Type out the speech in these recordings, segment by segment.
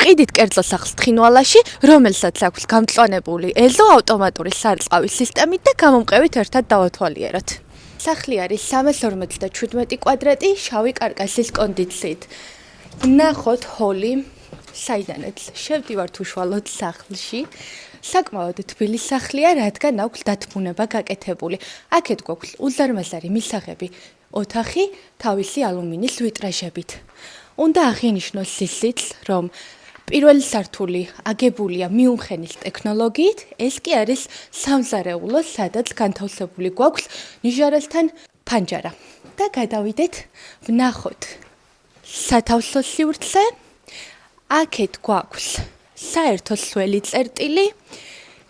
ყიდით კერძო სახლს თხინვალაში, რომელსაც აქვს გამწვანებული ელზო ავტომატური სარწყავის სისტემით და გამომყევით ერთად დავათვალიეროთ. სახლი არის 357 კვადრატი შავი კარკასის კონდიციით. ნახოთ ჰოლი, საიდანაც შევდივართ უშუალოდ სახლში. საკმაოდ თბილი სახლია, რადგან აქვს დათბუნება გაკეთებული. აქეთ გვაქვს უზარმაზარი მისაღები ოთახი თავისი ალუმინის ვიტრაჟებით. უნდა აღინიშნოს ისიც, რომ პირველი სართული აგებულია მიუნხენის ტექნოლოგიით, ეს კი არის სამზარეულო, სადაც განთავსებული გვაქვს ნიჟარასთან ფანჯარა. და გადავიდეთ, ვნახოთ სათავსო სივრცე. აქეთ გვაქვს საერთო სველი წერტილი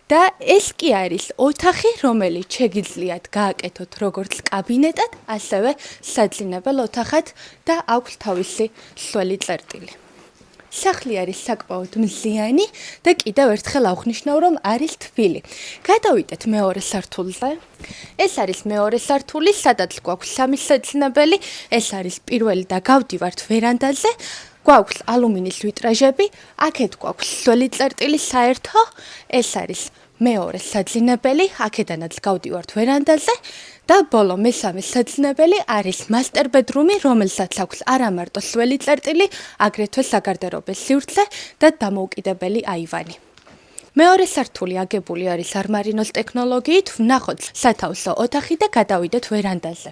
და ეს კი არის ოთახი, რომელიც შეგიძლიათ გააკეთოთ როგორც კაბინეტად, ასევე საძინებელ ოთახად და აქვს თავისი სველი წერტილი. სახლი არის საკმაოდ მზიანი და კიდევ ერთხელ აღვნიშნავ, რომ არის თბილი. გადავიდეთ მეორე სართულზე. ეს არის მეორე სართული, სადაც გვაქვს სამი საძინებელი, ეს არის პირველი და გავდივართ ვერანდაზე. გვაქვს ალუმინის ვიტრაჟები, აქეთ გვაქვს სველი წერტილი საერთო, ეს არის მეორე საძინებელი, აქედანაც გავდივართ ვერანდაზე და ბოლო მესამე საძინებელი არის მასტერ ბედრუმი, რომელსაც აქვს არა მარტო სველი წერტილი, აგრეთვე საგარდერობე სივრცე და დამოუკიდებელი აივანი. მეორე სართული აგებული არის არმარინოს ტექნოლოგიით, ვნახოთ სათავსო ოთახი და გადავიდეთ ვერანდაზე.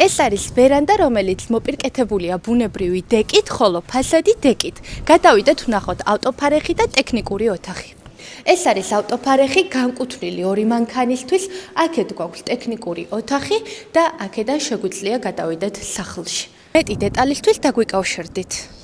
ეს არის ვერანდა, რომელიც მოპირკეთებულია ბუნებრივი დეკით, ხოლო ფასადი დეკით. გადავიდეთ, ვნახოთ ავტოფარეხი და ტექნიკური ოთახი. ეს არის ავტოფარეხი განკუთვნილი ორი მანქანისთვის, აქეთ გვაქვს ტექნიკური ოთახი და აქედან შეგვიძლია გადავიდეთ სახლში. მეტი დეტალისთვის დაგვიკავშირდით.